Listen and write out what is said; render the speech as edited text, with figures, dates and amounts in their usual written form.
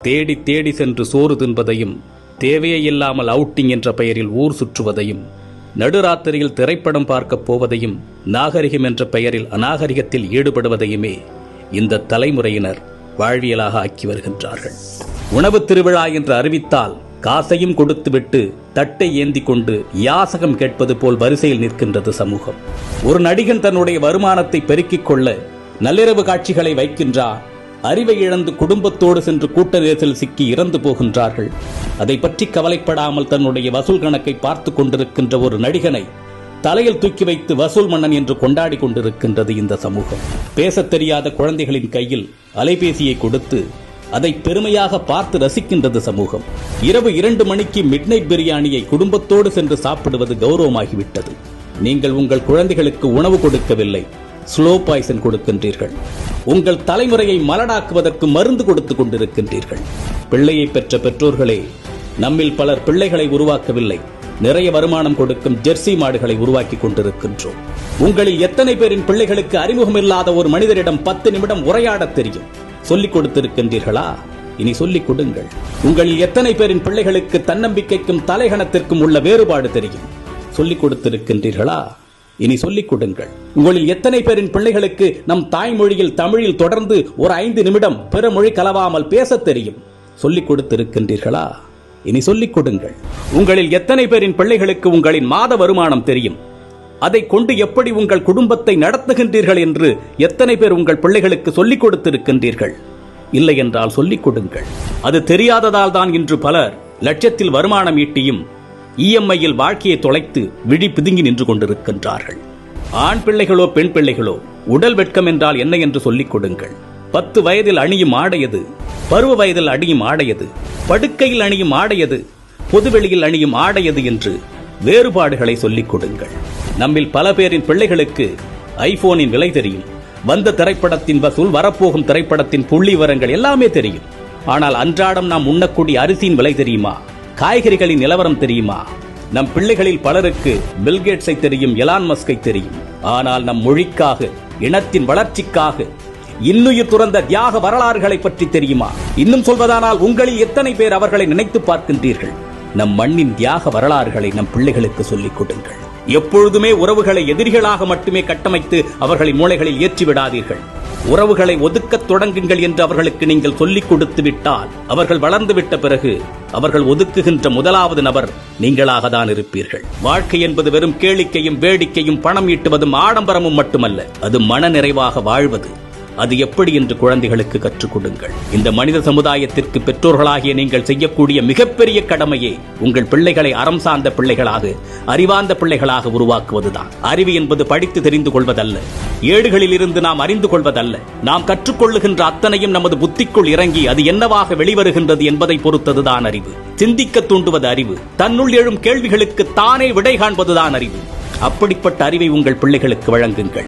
தேடி தேடி சென்று சோறு தின்பதையும், தேவையே இல்லாமல் அவுட்டிங் என்ற பெயரில் ஊர் சுற்றுவதையும், நடுராத்திரியில் திரைப்படம் பார்க்கப் போவதையும், நாகரிகம் என்ற பெயரில் அநாகரிகத்தில் ஈடுபடுவதையுமே இந்த தலைமுறையினர் வாழ்வியலாக ஆக்கி வருகின்றார்கள். உணவு திருவிழா என்று அறிவித்தால் காசையும் கொடுத்துவிட்டு தட்டை ஏந்தி கொண்டு யாசகம் கேட்பது போல் வரிசையில் நிற்கின்றது சமூகம். ஒரு நடிகன் தன்னுடைய வருமானத்தை பெருக்கிக் கொள்ள நள்ளிரவு காட்சிகளை வைக்கின்றார். அறிவை இழந்து குடும்பத்தோடு சென்று கூட்ட நெரிசல் சிக்கி இறந்து போகின்றார்கள். அதை பற்றி கவலைப்படாமல் தன்னுடைய வசூல் கணக்கை பார்த்து கொண்டிருக்கின்ற ஒரு நடிகனை தலையில் தூக்கி வைத்து வசூல் மன்னன் என்று கொண்டாடி கொண்டிருக்கின்றது இந்த சமூகம். பேசத் தெரியாத குழந்தைகளின் கையில் அலைபேசியை கொடுத்து அதை பெருமையாக பார்த்து ரசிக்கின்றது சமூகம். இரவு 2 மணிக்கு மிட்நைட் பிரியாணியை குடும்பத்தோடு சென்று சாப்பிடுவது கௌரவமாகிவிட்டது. நீங்கள் உங்கள் குழந்தைகளுக்கு உணவு கொடுக்கவில்லை, ஸ்லோ பாய்சன் கொடுக்கின்றீர்கள். உங்கள் தலைமுறையை மலடாக்குவதற்கு மருந்து கொடுத்துக் கொண்டிருக்கின்றீர்கள். பிள்ளையை பெற்ற பெற்றோர்களே, நம்மில் பலர் பிள்ளைகளை உருவாக்கவில்லை, நிறைய வருமானம் கொடுக்கும் ஜெர்சி மாடுகளை உருவாக்கி கொண்டிருக்கின்றோம். உங்களில் எத்தனை பேரின் பிள்ளைகளுக்கு அறிமுகமில்லாத ஒரு மனிதரிடம் 10 நிமிடம் உரையாட தெரியும்? சொல்லிக் கொடுத்திருக்கின்றீர்களா? இனி சொல்லிக் கொடுங்கள். உங்களில் எத்தனை பேரின் பிள்ளைகளுக்கு தன்னம்பிக்கைக்கும் தலைகணத்திற்கும் உள்ள வேறுபாடு தெரியும்? சொல்லிக் கொடுத்திருக்கின்றீர்களா? இனி சொல்லிக் கொடுங்கள். உங்களில் எத்தனை பேரின் பிள்ளைகளுக்கு நம் தாய்மொழியில் தமிழில் தொடர்ந்து ஒரு 5 நிமிடம் பிற மொழி கலவாமல் பேச தெரியும்? சொல்லிக் கொடுத்திருக்கின்றீர்களா? இனி சொல்லிக் கொடுங்கள். உங்களில் எத்தனை பேரின் பிள்ளைகளுக்கு உங்களின் மாத வருமானம் தெரியும்? அதை கொண்டு எப்படி உங்கள் குடும்பத்தை நடத்துகின்றீர்கள் என்று எத்தனை பேர் உங்கள் பிள்ளைகளுக்கு சொல்லிக் கொடுத்திருக்கின்றீர்கள்? இல்லை என்றால் சொல்லிக் கொடுங்கள். அது தெரியாததால் தான் இன்று பலர் லட்சத்தில் வருமானம் ஈட்டியும் இஎம்ஐயில் வாழ்க்கையை தொலைத்து விழி பிதுங்கி நின்று கொண்டிருக்கின்றார்கள். ஆண் பிள்ளைகளோ பெண் பிள்ளைகளோ, உடல் வெட்கம் என்றால் என்ன என்று சொல்லிக் கொடுங்கள். 10 வயதில் அணியும் ஆடையது, பருவ வயதில் அணியும் ஆடையது, படுக்கையில் அணியும் ஆடையது, பொதுவெளியில் அணியும் ஆடையது என்று வேறுபாடுகளை சொல்லிக் கொடுங்கள். நம்மில் பல பேரின் பிள்ளைகளுக்கு ஐபோனின் விலை தெரியும், வந்த திரைப்படத்தின் வசூல், வரப்போகும் திரைப்படத்தின் புள்ளி விவரங்கள் எல்லாமே தெரியும். ஆனால் அன்றாடம் நாம் உண்ணக்கூடிய அரிசியின் விலை தெரியுமா? காய்கறிகளின் நிலவரம் தெரியுமா? நம் பிள்ளைகளில் பலருக்கு பில்கேட்ஸை தெரியும், எலான் மஸ்கை தெரியும். ஆனால் நம் மொழிக்காக, இனத்தின் வளர்ச்சிக்காக இன்னுயிர் துறந்த தியாக வரலாறுகளை பற்றி தெரியுமா? இன்னும் சொல்வதானால் உங்களில் எத்தனை பேர் அவர்களை நினைத்து பார்க்கின்றீர்கள்? நம் மண்ணின் தியாக வரலாறுகளை நம் பிள்ளைகளுக்கு சொல்லிக் கொடுங்கள். எப்பொழுதுமே உறவுகளை எதிரிகளாக மட்டுமே கட்டமைத்து அவர்களின் மூளைகளில் ஏற்றிவிடாதீர்கள். உறவுகளை ஒதுக்கத் தொடங்குங்கள் என்று அவர்களுக்கு நீங்கள் சொல்லிக் கொடுத்து விட்டால், அவர்கள் வளர்ந்துவிட்ட பிறகு அவர்கள் ஒதுக்குகின்ற முதலாவது நபர் நீங்களாக தான் இருப்பீர்கள். வாழ்க்கை என்பது வெறும் கேளிக்கையும் வேடிக்கையும் பணம் ஈட்டுவதும் ஆடம்பரமும் மட்டுமல்ல, அது மன நிறைவாக வாழ்வது. அது எப்படி என்று குழந்தைகளுக்கு கற்றுக் கொடுங்கள். இந்த மனித சமுதாயத்திற்கு பெற்றோர்களாகிய நீங்கள் செய்யக்கூடிய மிகப்பெரிய கடமையே உங்கள் பிள்ளைகளை அறம் சார்ந்த பிள்ளைகளாக, அறிவார்ந்த பிள்ளைகளாக உருவாக்குவதுதான். அறிவு என்பது படித்து தெரிந்து கொள்வதல்ல, ஏடுகளில் இருந்து நாம் அறிந்து கொள்வதல்ல. நாம் கற்றுக்கொள்ளுகின்ற அத்தனையும் நமது புத்திக்குள் இறங்கி அது என்னவாக வெளிவருகின்றது என்பதை பொறுத்ததுதான் அறிவு. சிந்திக்க தூண்டுவது அறிவு. தன்னுள் எழும் கேள்விகளுக்கு தானே விடை காண்பதுதான் அறிவு. அப்படிப்பட்ட அறிவை உங்கள் பிள்ளைகளுக்கு வழங்குங்கள்.